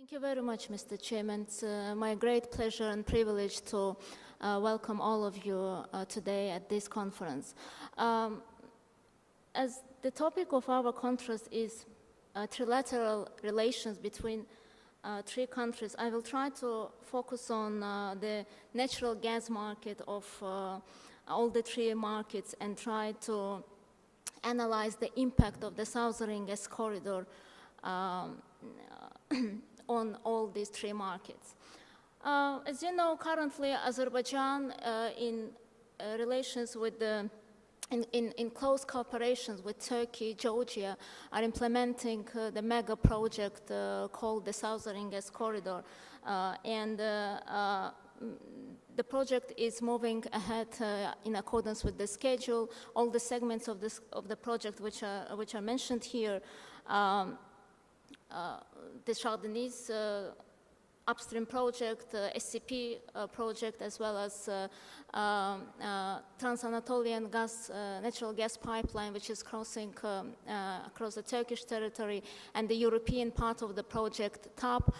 Thank you very much, Mr. Chairman. It's my great pleasure and privilege to welcome all of you today at this conference. As the topic of our conference is trilateral relations between three countries, I will try to focus on the natural gas market of all the three markets and try to analyze the impact of the Southern Gas Corridor on all these three markets. As you know, currently Azerbaijan in relations with in close cooperations with Turkey, Georgia, are implementing the mega project called the Southern Gas Corridor. The project is moving ahead in accordance with the schedule. All the segments of the project which are mentioned here, the Chardonnay's upstream project, SCP project, as well as Trans-Anatolian natural gas pipeline, which is crossing across the Turkish territory, and the European part of the project, TAP,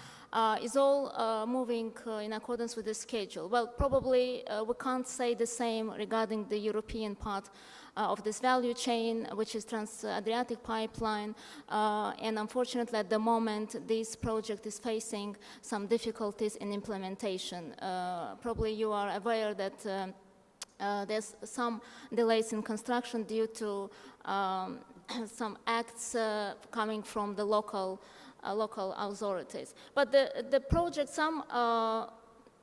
is all moving in accordance with the schedule. Well, probably we can't say the same regarding the European part of this value chain, which is Trans-Adriatic pipeline, and unfortunately at the moment this project is facing some difficulties in implementation. Probably you are aware that there's some delays in construction due to some acts coming from the local authorities. But the project, some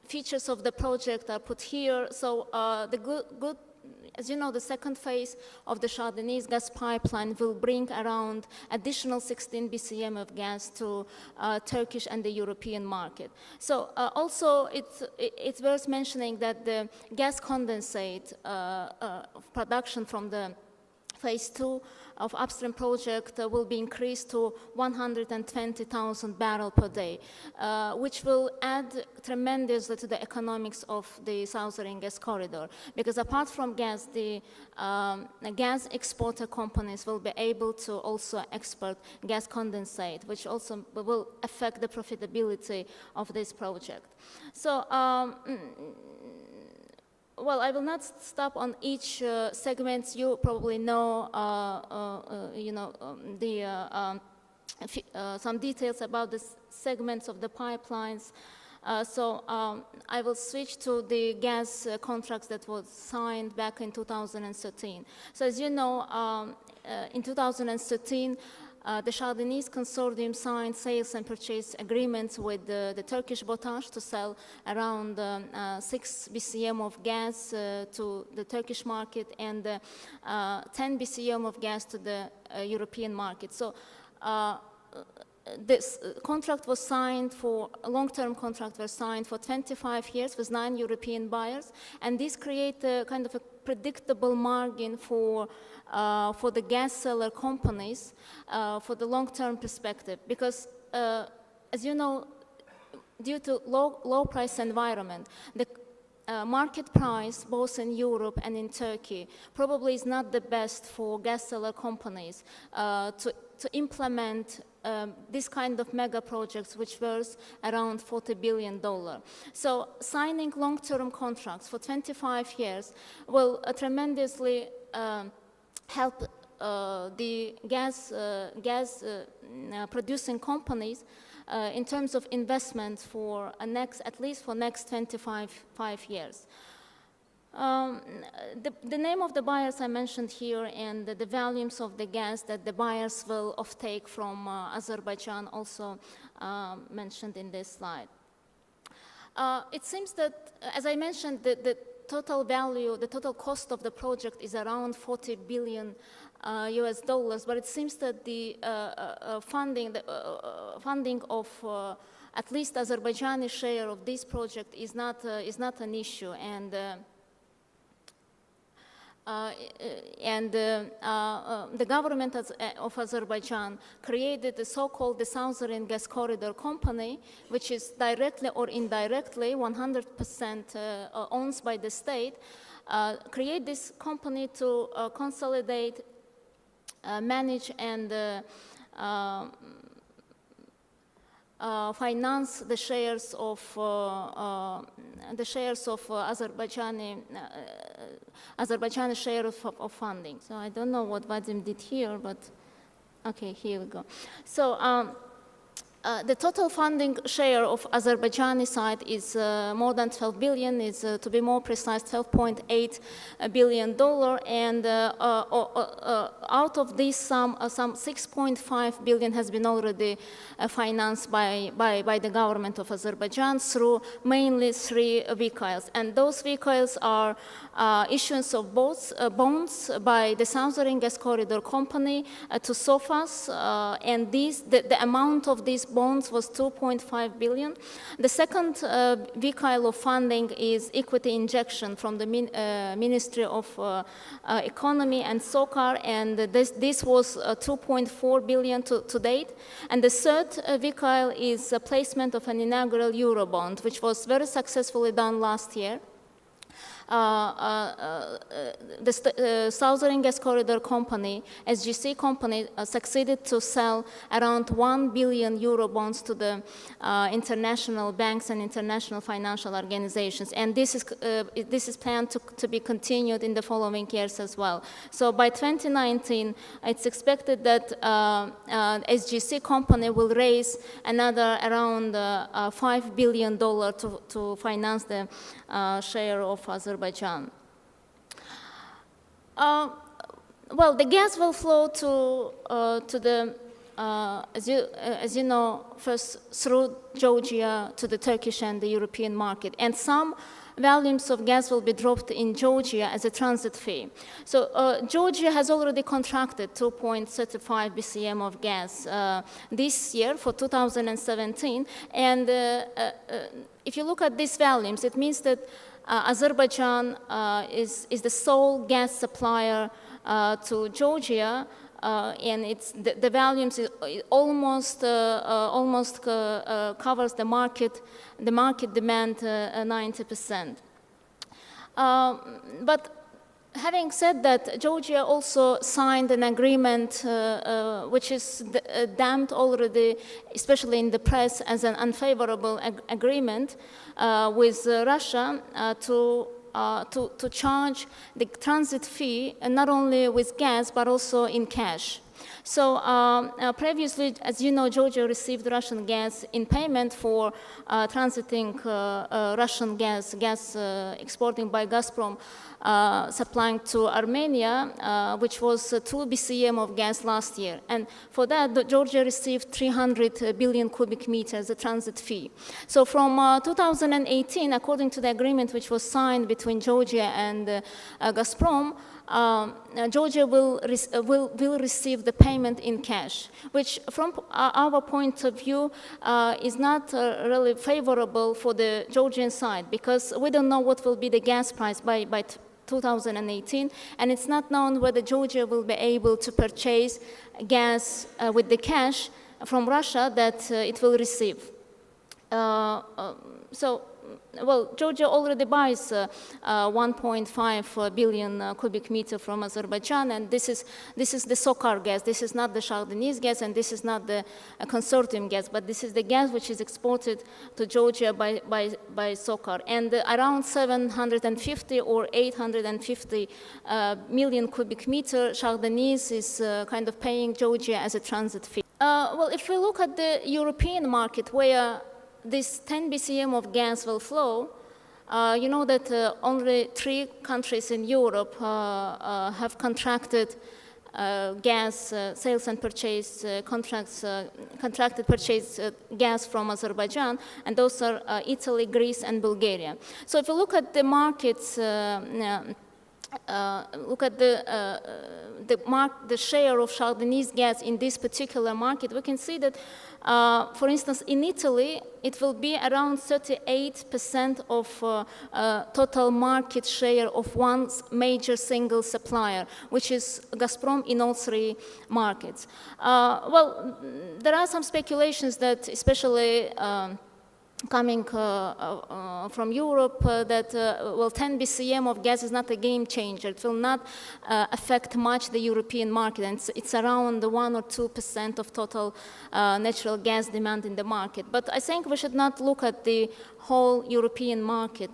features of the project are put here. So the good as you know, the second phase of the Chardonnay's gas pipeline will bring around additional 16 BCM of gas to Turkish and the European market. So also it's worth mentioning that the gas condensate production from the phase 2 of upstream project will be increased to 120,000 barrels per day, which will add tremendously to the economics of the Southern Gas Corridor. Because apart from gas, the gas exporter companies will be able to also export gas condensate, which also will affect the profitability of this project. So, well, I will not stop on each segment. You probably know, some details about the segments of the pipelines. So I will switch to the gas contracts that was signed back in 2013. So as you know, in 2013, the Chardonnay's consortium signed sales and purchase agreements with the Turkish BOTAŞ to sell around 6 BCM of gas to the Turkish market and 10 BCM of gas to the European market. So this contract was signed for, a long-term contract was signed for 25 years with 9 European buyers, and this creates a kind of a predictable margin for the gas seller companies for the long-term perspective. Because, as you know, due to low price environment, the market price, both in Europe and in Turkey, probably is not the best for gas seller companies to implement this kind of mega projects, which worth around $40 billion. So signing long-term contracts for 25 years will tremendously help the gas producing companies in terms of investment for at least for next 25 years. The name of the buyers I mentioned here and the volumes of the gas that the buyers will offtake from Azerbaijan also mentioned in this slide. It seems that, as I mentioned, the total value, the total cost of the project is around $40 billion US dollars, but it seems that the funding of at least Azerbaijani share of this project is not an issue, and the government of Azerbaijan created the so-called the Southern Gas Corridor Company, which is directly or indirectly 100% owned by the state, create this company to consolidate, manage, and finance the shares of Azerbaijani share of funding. So I don't know what Vadim did here, but okay, here we go. So the total funding share of Azerbaijani side is more than 12 billion, is to be more precise, $12.8 billion, and out of this sum, some 6.5 billion has been already financed by the government of Azerbaijan through mainly 3 vehicles, and those vehicles are issuance of bonds by the Southern Gas Corridor Company to SOFAS, and the amount of these bonds was 2.5 billion. The second vehicle of funding is equity injection from the Ministry of Economy and SOCAR, and this was 2.4 billion to date. And the third vehicle is a placement of an inaugural Eurobond, which was very successfully done last year. The Southern Gas Corridor Company, SGC company, succeeded to sell around 1 billion euro bonds to the international banks and international financial organizations. And this is planned to be continued in the following years as well. So by 2019, it's expected that SGC company will raise another around $5 billion to finance the share of Azerbaijan. Well, the gas will flow to the, as you know, first through Georgia to the Turkish and the European market, and some volumes of gas will be dropped in Georgia as a transit fee. So Georgia has already contracted 2.35 BCM of gas this year for 2017, and if you look at these volumes, it means that Azerbaijan is the sole gas supplier to Georgia, and the volumes almost covers the market demand 90%. But having said that, Georgia also signed an agreement which is damned already, especially in the press, as an unfavorable agreement with Russia to charge the transit fee, not only with gas, but also in cash. So previously, as you know, Georgia received Russian gas in payment for transiting Russian gas exporting by Gazprom, supplying to Armenia, which was 2 BCM of gas last year. And for that, Georgia received 300 billion cubic meters, a transit fee. So from 2018, according to the agreement which was signed between Georgia and Gazprom, Georgia will receive the payment in cash, which from our point of view is not really favorable for the Georgian side, because we don't know what will be the gas price by 2018, and it's not known whether Georgia will be able to purchase gas with the cash from Russia that it will receive. Well, Georgia already buys 1.5 billion cubic meter from Azerbaijan, and this is the SOCAR gas. This is not the Shahrdeniz gas, and this is not the consortium gas, but this is the gas which is exported to Georgia by SOCAR. And around 750 or 850 million cubic meter Shahrdeniz is kind of paying Georgia as a transit fee. Well, if we look at the European market, where this 10 BCM of gas will flow, you know that only 3 countries in Europe have contracted gas sales and purchase contracted purchase gas from Azerbaijan, and those are Italy, Greece, and Bulgaria. So if you look at the markets, look at the share of Shahrdeniz gas in this particular market, we can see that, for instance, in Italy, it will be around 38% of total market share of one major single supplier, which is Gazprom in all 3 markets. Well, there are some speculations that especially coming from Europe, that, well, 10 BCM of gas is not a game changer. It will not affect much the European market, and it's around 1 or 2% of total natural gas demand in the market. But I think we should not look at the whole European market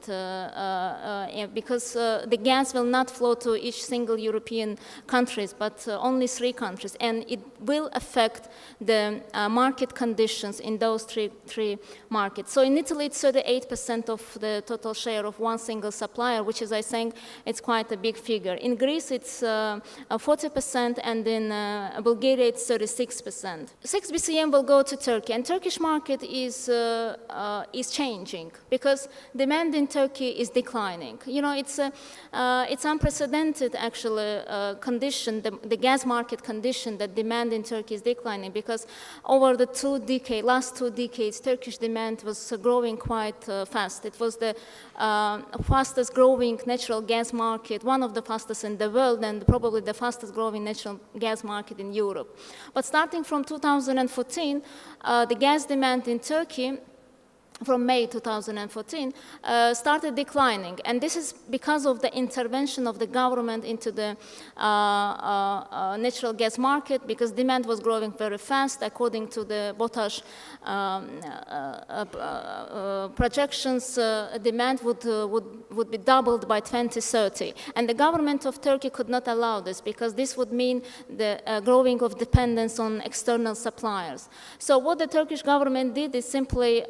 because the gas will not flow to each single European countries, but only 3 countries, and it will affect the market conditions in those three markets. So in Italy, it's 38% of the total share of one single supplier, which is, I think, it's quite a big figure. In Greece, it's 40%, and in Bulgaria, it's 36%. 6 BCM will go to Turkey, and Turkish market is changing, because demand in Turkey is declining. You know, it's unprecedented, actually, condition, the gas market condition, that demand in Turkey is declining, because over the last 2 decades, Turkish demand was growing quite fast. It was the fastest growing natural gas market, one of the fastest in the world, and probably the fastest growing natural gas market in Europe. But starting from 2014, the gas demand in Turkey, from May 2014, started declining. And this is because of the intervention of the government into the natural gas market, because demand was growing very fast. According to the BOTAŞ projections, demand would be doubled by 2030. And the government of Turkey could not allow this, because this would mean the growing of dependence on external suppliers. So what the Turkish government did is simply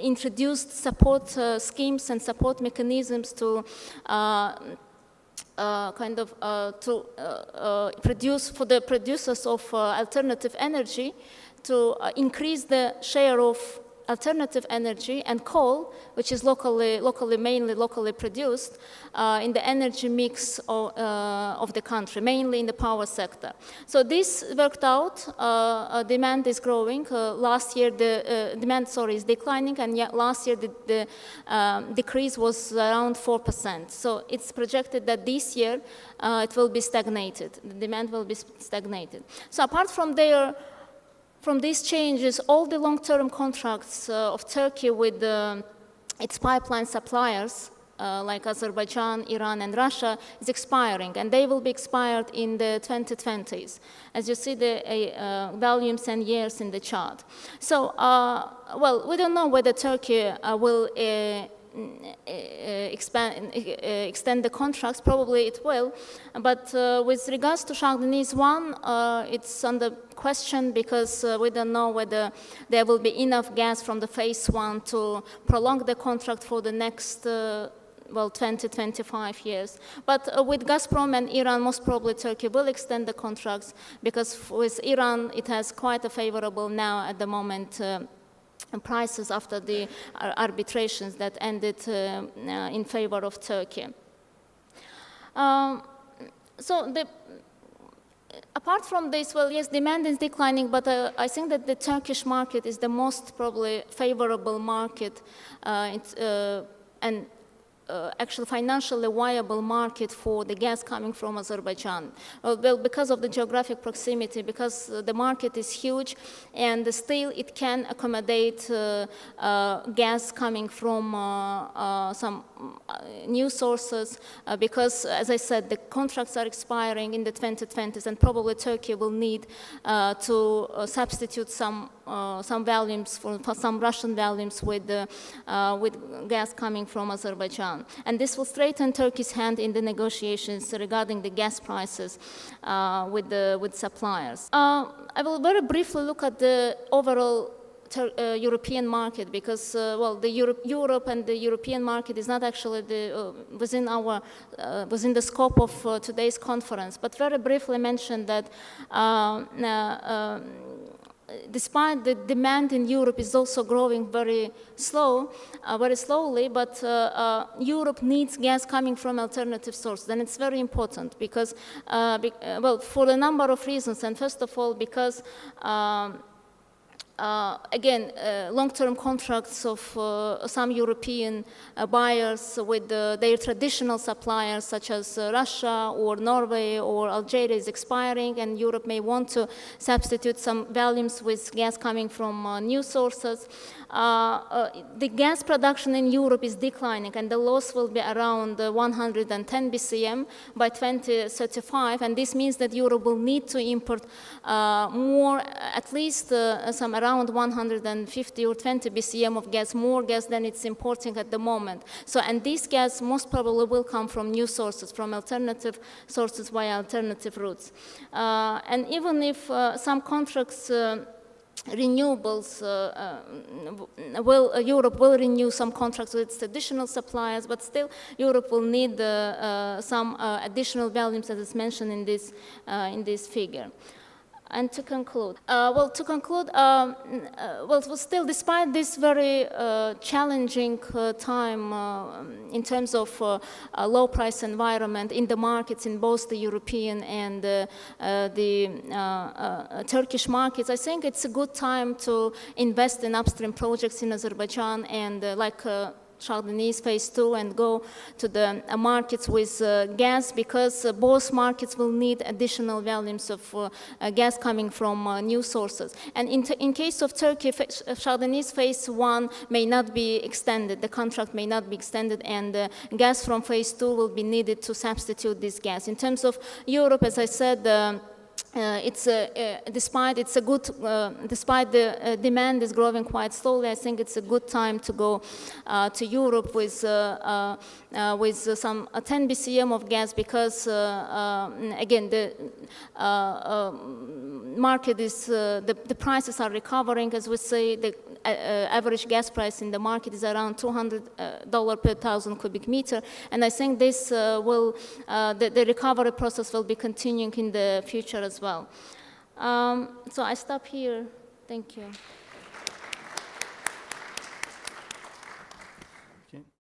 introduced support schemes and support mechanisms to produce, for the producers of alternative energy, to increase the share of alternative energy and coal, which is mainly locally produced, in the energy mix of the country, mainly in the power sector. So this worked out. Demand is growing. Last year, the demand, is declining, and yet last year the decrease was around 4%. So it's projected that this year it will be stagnated. The demand will be stagnated. So apart from these changes, all the long-term contracts of Turkey with its pipeline suppliers, like Azerbaijan, Iran, and Russia, is expiring, and they will be expired in the 2020s, as you see the volumes and years in the chart. So, well, we don't know whether Turkey will extend the contracts. Probably it will, but with regards to Shah Deniz 1, it's under question, because we don't know whether there will be enough gas from the phase 1 to prolong the contract for the next 20-25 years. But with Gazprom and Iran, most probably Turkey will extend the contracts, because with Iran it has quite a favorable now at the moment prices after the arbitrations that ended in favor of Turkey. Apart from this, well, yes, demand is declining, but I think that the Turkish market is the most probably favorable market and actually financially viable market for the gas coming from Azerbaijan. Well, because of the geographic proximity, because the market is huge, and still it can accommodate gas coming from some new sources, because, as I said, the contracts are expiring in the 2020s, and probably Turkey will need to substitute some volumes for some Russian volumes with gas coming from Azerbaijan. And this will straighten Turkey's hand in the negotiations regarding the gas prices with suppliers. I will very briefly look at the overall European market, because well, Europe and the European market is not actually within the scope of today's conference. But very briefly mention that despite the demand in Europe is also growing very slowly, but Europe needs gas coming from alternative sources, and it's very important because, well, for a number of reasons, and first of all, because again, long-term contracts of some European buyers with their traditional suppliers, such as Russia or Norway or Algeria, is expiring, and Europe may want to substitute some volumes with gas coming from new sources. The gas production in Europe is declining, and the loss will be around 110 BCM by 2035, and this means that Europe will need to import more, at least some around 150 or 20 BCM of gas, more gas than it's importing at the moment. So, and this gas most probably will come from new sources, from alternative sources via alternative routes. And even if some contracts renewables, Europe will renew some contracts with its traditional suppliers, but still Europe will need some additional volumes, as is mentioned in this figure. And to conclude, still, despite this very challenging time in terms of a low price environment in the markets in both the European and the Turkish markets, I think it's a good time to invest in upstream projects in Azerbaijan and like Shah Deniz phase 2 and go to the markets with gas, because both markets will need additional volumes of gas coming from new sources. And in case of Turkey, Shah Deniz phase 1 may not be extended, the contract may not be extended, and gas from phase 2 will be needed to substitute this gas. In terms of Europe, as I said, despite the demand is growing quite slowly, I think it's a good time to go to Europe with some 10 BCM of gas, because again the market is the prices are recovering. As we say, the average gas price in the market is around $200 per 1,000 cubic meter, and I think this the recovery process will be continuing in the future as well. So I stop here. Thank you.